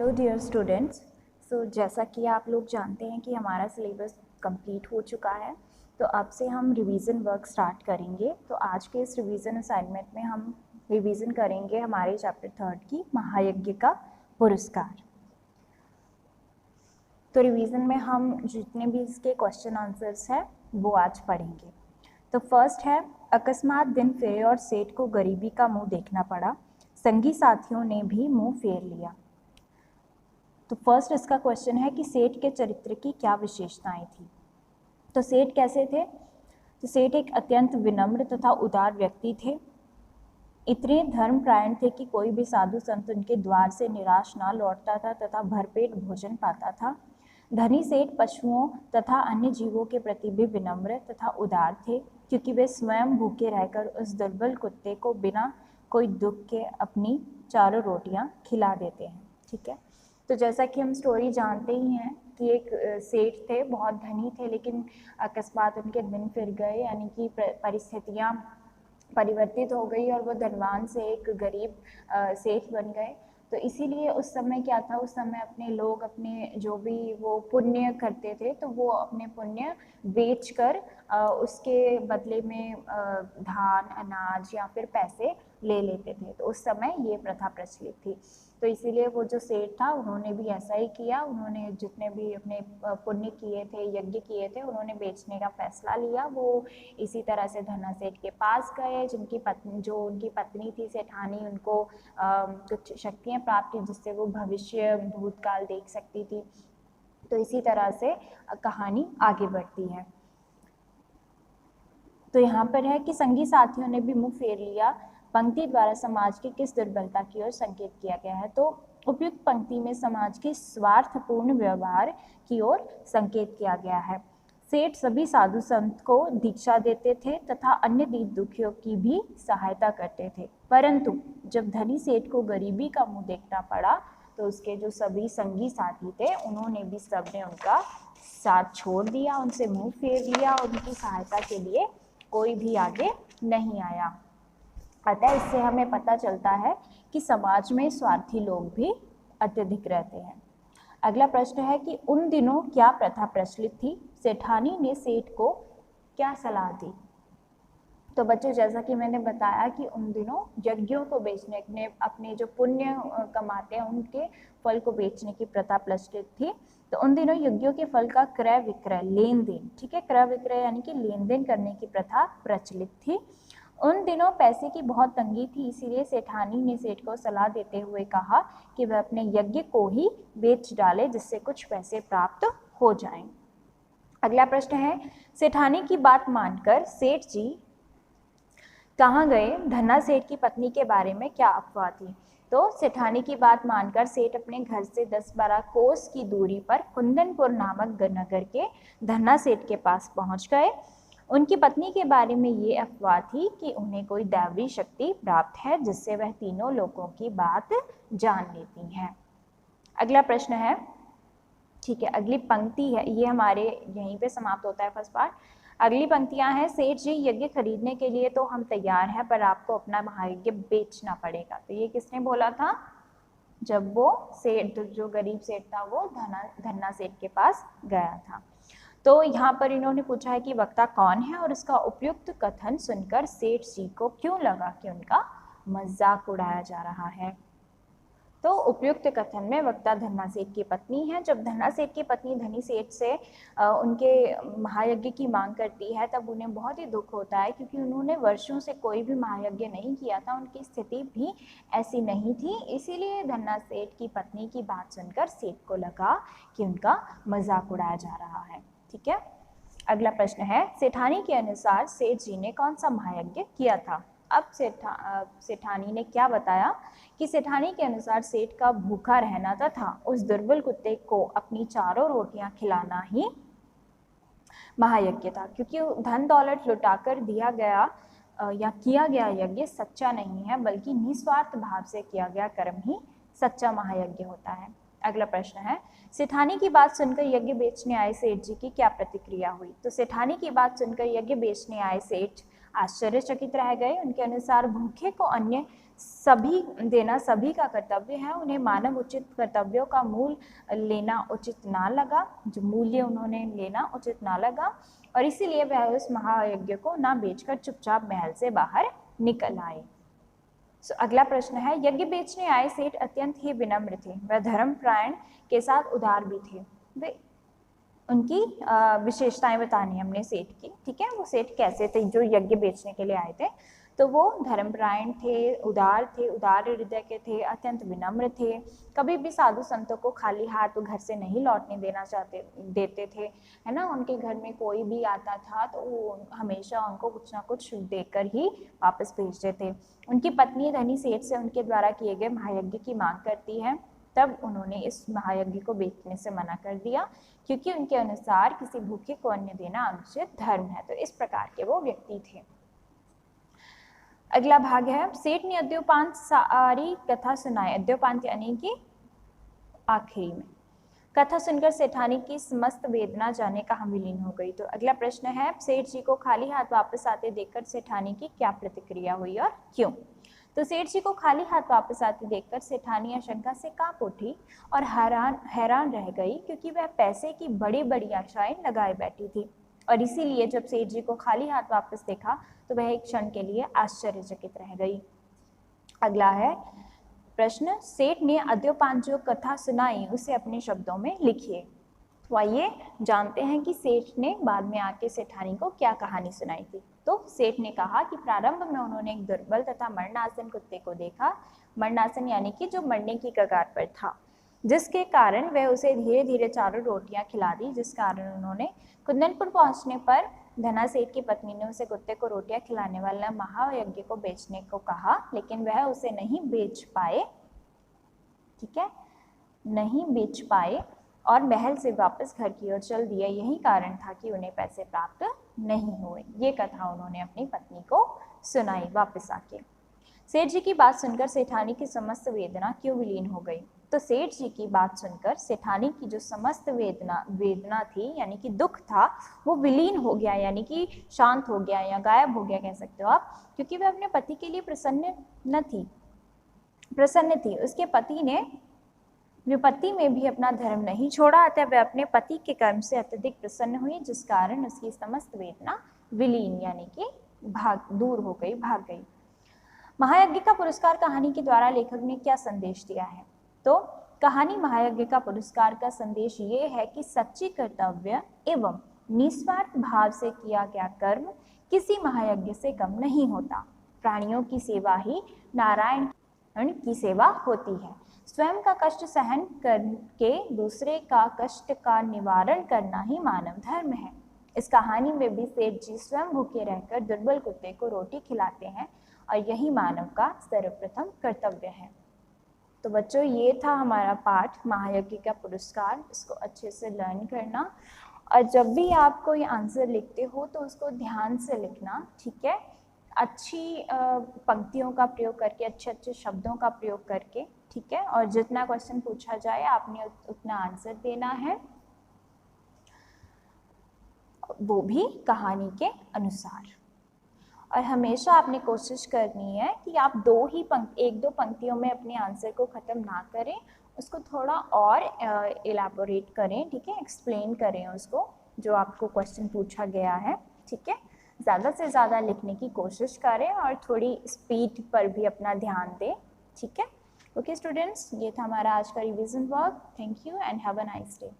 Hello dear students. जैसा कि आप लोग जानते हैं कि हमारा सिलेबस कंप्लीट हो चुका है, तो अब से हम रिवीजन वर्क स्टार्ट करेंगे। तो आज के इस रिवीजन असाइनमेंट में हम रिवीजन करेंगे हमारे चैप्टर 3 की महायज्ञ का पुरस्कार। तो रिवीजन में हम जितने भी इसके क्वेश्चन आंसर्स हैं वो आज पढ़ेंगे। तो फर्स्ट है, अकस्मात दिन फिरे और सेठ को गरीबी का मुंह देखना पड़ा, संगी साथियों ने भी मुंह फेर लिया। तो फर्स्ट इसका क्वेश्चन है कि सेठ के चरित्र की क्या विशेषताएं थी। तो सेठ कैसे थे? तो सेठ एक अत्यंत विनम्र तथा उदार व्यक्ति थे। इतने धर्मपरायण थे कि कोई भी साधु संत उनके द्वार से निराश ना लौटता था तथा भरपेट भोजन पाता था। धनी सेठ पशुओं तथा अन्य जीवों के प्रति भी विनम्र तथा उदार थे, क्योंकि वे स्वयं भूखे रहकर उस दुर्बल कुत्ते को बिना कोई दुख के अपनी चारों रोटियां खिला देते हैं। ठीक है, तो जैसा कि हम स्टोरी जानते ही हैं कि एक सेठ थे, बहुत धनी थे, लेकिन अकस्मात उनके दिन फिर गए, यानी कि परिस्थितियां परिवर्तित हो गई और वो धनवान से एक गरीब सेठ बन गए। तो इसीलिए उस समय क्या था, उस समय अपने लोग अपने जो भी वो पुण्य करते थे तो वो अपने पुण्य बेचकर उसके बदले में धान, अनाज या फिर पैसे ले लेते थे। तो उस समय ये प्रथा प्रचलित थी। तो इसीलिए वो जो सेठ था उन्होंने भी ऐसा ही किया। उन्होंने जितने भी अपने पुण्य किए थे, यज्ञ किए थे, उन्होंने बेचने का फैसला लिया। वो इसी तरह से धना सेठ के पास गए, जो उनकी पत्नी थी सेठानी, उनको कुछ शक्तियाँ प्राप्त थी जिससे वो भविष्य भूतकाल देख सकती थी। तो इसी तरह से कहानी आगे बढ़ती है। तो यहाँ पर है कि संगी साथियों ने भी मुंह फेर लिया। पंक्ति द्वारा समाज की किस दुर्बलता की ओर संकेत किया गया है? तो उपयुक्त पंक्ति में समाज के स्वार्थपूर्ण व्यवहार की ओर संकेत किया गया है। सेठ सभी साधु संत को दीक्षा देते थे तथा अन्य दीन दुखियों की भी सहायता करते थे, परंतु जब धनी सेठ को गरीबी का मुंह देखना पड़ा तो उसके जो सभी संगी साथी थे उन्होंने भी सबने उनका साथ छोड़ दिया, उनसे मुंह फेर लिया और उनकी सहायता के लिए कोई भी आगे नहीं आया। अतः इससे हमें पता चलता है कि समाज में स्वार्थी लोग भी अत्यधिक रहते हैं। अगला प्रश्न है कि उन दिनों क्या प्रथा प्रचलित थी? सेठानी ने सेठ को क्या सलाह दी? तो बच्चों, जैसा कि मैंने बताया कि उन दिनों यज्ञों को बेचने, अपने जो पुण्य कमाते हैं उनके फल को बेचने की प्रथा प्रचलित थी। तो उन दिनों यज्ञों के फल का क्रय विक्रय, लेन देन, ठीक है, क्रय विक्रय यानी कि लेन देन करने की प्रथा प्रचलित थी। उन दिनों पैसे की बहुत तंगी थी, इसीलिए सेठानी ने सेठ को सलाह देते हुए कहा कि वह अपने यज्ञ को ही बेच डाले, जिससे कुछ पैसे प्राप्त हो जाएं। अगला प्रश्न है, सेठानी की बात मानकर सेठ जी कहाँ गए? धन्ना सेठ की पत्नी के बारे में क्या अफवाह थी? तो सेठानी की बात मानकर सेठ अपने घर से 10-12 कोस की दूरी पर कुंदनपुर नामक नगर के धन्ना सेठ के पास पहुंच गए। उनकी पत्नी के बारे में ये अफवाह थी कि उन्हें कोई दैवी शक्ति प्राप्त है, जिससे वह तीनों लोगों की बात जान लेती हैं। अगला प्रश्न है, ठीक है, अगली पंक्ति है, ये हमारे यहीं पे समाप्त होता है फर्स्ट पार्ट। अगली पंक्तियां हैं, सेठ जी यज्ञ खरीदने के लिए तो हम तैयार हैं, पर आपको अपना महायज्ञ बेचना पड़ेगा। तो ये किसने बोला था? जब वो सेठ, जो गरीब सेठ था, वो धन्ना सेठ के पास गया था। तो यहाँ पर इन्होंने पूछा है कि वक्ता कौन है, और इसका उपयुक्त कथन सुनकर सेठ जी को क्यों लगा कि उनका मजाक उड़ाया जा रहा है? तो उपयुक्त कथन में वक्ता धन्ना सेठ की पत्नी है। जब धन्ना सेठ की पत्नी धनी सेठ से उनके महायज्ञ की मांग करती है, तब उन्हें बहुत ही दुख होता है, क्योंकि उन्होंने वर्षों से कोई भी महायज्ञ नहीं किया था, उनकी स्थिति भी ऐसी नहीं थी। इसीलिए धन्ना सेठ की पत्नी की बात सुनकर सेठ को लगा कि उनका मजाक उड़ाया जा रहा है। ठीक है, अगला प्रश्न है, सेठानी के अनुसार सेठ जी ने कौन सा महायज्ञ किया था? अब सेठानी ने क्या बताया कि सेठानी के अनुसार सेठ का भूखा रहना तथा उस दुर्बल कुत्ते को अपनी चारों रोटियां खिलाना ही महायज्ञ था, क्योंकि धन दौलत लुटाकर दिया गया या किया गया यज्ञ सच्चा नहीं है, बल्कि निस्वार्थ भाव से किया गया कर्म ही सच्चा महायज्ञ होता है। अगला प्रश्न है, सेठानी की बात सुनकर यज्ञ बेचने आए सेठ जी की क्या प्रतिक्रिया हुई? तो सेठानी की बात सुनकर यज्ञ बेचने आए सेठ आश्चर्यचकित रह गए। उनके अनुसार भूखे को अन्य सभी देना सभी का कर्तव्य है, उन्हें मानव उचित कर्तव्यों का मूल लेना उचित ना लगा, जो मूल्य उन्होंने लेना उचित ना लगा, और इसीलिए वह उस महायज्ञ को ना बेचकर चुपचाप महल से बाहर निकल आए। अगला प्रश्न है, यज्ञ बेचने आए सेठ अत्यंत ही विनम्र थे, वह धर्मपरायण के साथ उदार भी थे। वे उनकी विशेषताएं बतानी है हमने सेठ की, ठीक है। वो सेठ कैसे थे जो यज्ञ बेचने के लिए आए थे? तो वो धर्मपरायण थे, उदार हृदय के थे, अत्यंत विनम्र थे, कभी भी साधु संतों को खाली हाथ घर से नहीं लौटने देते थे, है ना। उनके घर में कोई भी आता था तो वो हमेशा उनको कुछ ना कुछ देकर ही वापस भेजते थे। उनकी पत्नी धनी सेठ से उनके द्वारा किए गए महायज्ञ की मांग करती है, तब उन्होंने इस महायज्ञ को बेचने से मना कर दिया, क्योंकि उनके अनुसार किसी भूखे को अन्न देना अनुचित धर्म है। तो इस प्रकार के वो व्यक्ति थे। अगला भाग है, सेठ ने अद्योपांत सारी कथा सुनाई। अद्योपांत यानी कि आखिरी में। कथा सुनकर सेठानी की समस्त वेदना जाने कहाँ विलीन हो गई। तो अगला प्रश्न है, सेठ जी को खाली हाथ वापस आते देखकर सेठानी की क्या प्रतिक्रिया हुई और क्यों? तो सेठ जी को खाली हाथ वापस आते देखकर सेठानी आशंका से कांप उठी और हैरान रह गई, क्योंकि वह पैसे की बड़ी बड़ी आशाएं लगाए बैठी थी, और इसीलिए जब सेठ जी को खाली हाथ वापस देखा तो वह एक क्षण के लिए आश्चर्यचकित रह गई। अगला है प्रश्न, सेठ ने अद्योपांत जो कथा सुनाई उसे अपने शब्दों में लिखिए। तो आइए जानते हैं कि सेठ ने बाद में आके सेठानी को क्या कहानी सुनाई थी। तो सेठ ने कहा कि प्रारंभ में उन्होंने एक दुर्बल तथा मरणासन कुत्ते को देखा। मरणासन यानी कि जो मरने की कगार पर था, जिसके कारण वह उसे धीरे धीरे 4 रोटियां खिला दी, जिस कारण उन्होंने कुंदनपुर पहुंचने पर धना सेठ की पत्नी ने उसे कुत्ते को रोटियां खिलाने वाला महायज्ञ को बेचने को कहा, लेकिन वह उसे नहीं बेच पाए, ठीक है, नहीं बेच पाए और महल से वापस घर की ओर चल दिए। यही कारण था कि उन्हें पैसे प्राप्त नहीं हुए। ये कथा उन्होंने अपनी पत्नी को सुनाई वापस आके। सेठ जी की बात सुनकर सेठानी की समस्त वेदना क्यों विलीन हो गई? तो सेठ जी की बात सुनकर सेठानी की जो समस्त वेदना थी, यानी कि दुख था, वो विलीन हो गया, यानी कि शांत हो गया या गायब हो गया कह सकते हो आप, क्योंकि वह अपने पति के लिए प्रसन्न थी। उसके पति ने विपत्ति में भी अपना धर्म नहीं छोड़ा, अतः वह अपने पति के कर्म से अत्यधिक प्रसन्न हुई, जिस कारण उसकी समस्त वेदना विलीन यानी कि दूर हो गई, भाग गई। महायज्ञ का पुरस्कार कहानी के द्वारा लेखक ने क्या संदेश दिया है? तो कहानी महायज्ञ का पुरस्कार का संदेश ये है कि सच्ची कर्तव्य एवं निस्वार्थ भाव से किया गया कर्म किसी महायज्ञ से कम नहीं होता। प्राणियों की सेवा ही नारायण की सेवा होती है। स्वयं का कष्ट सहन करके दूसरे का कष्ट का निवारण करना ही मानव धर्म है। इस कहानी में भी सेठ जी स्वयं भूखे रहकर दुर्बल कुत्ते को रोटी खिलाते हैं, और यही मानव का सर्वप्रथम कर्तव्य है। तो बच्चों, ये था हमारा पाठ महायज्ञ का पुरस्कार। इसको अच्छे से लर्न करना, और जब भी आपको ये आंसर लिखते हो तो उसको ध्यान से लिखना, ठीक है, अच्छी पंक्तियों का प्रयोग करके, अच्छे अच्छे शब्दों का प्रयोग करके, ठीक है। और जितना क्वेश्चन पूछा जाए आपने उतना आंसर देना है, वो भी कहानी के अनुसार। और हमेशा आपने कोशिश करनी है कि आप एक दो पंक्तियों में अपने आंसर को ख़त्म ना करें, उसको थोड़ा और एलाबोरेट करें, ठीक है, एक्सप्लेन करें उसको, जो आपको क्वेश्चन पूछा गया है, ठीक है। ज़्यादा से ज़्यादा लिखने की कोशिश करें और थोड़ी स्पीड पर भी अपना ध्यान दें, ठीक है। ओके स्टूडेंट्स, ये था हमारा आज का revision work. Thank you and have a nice day.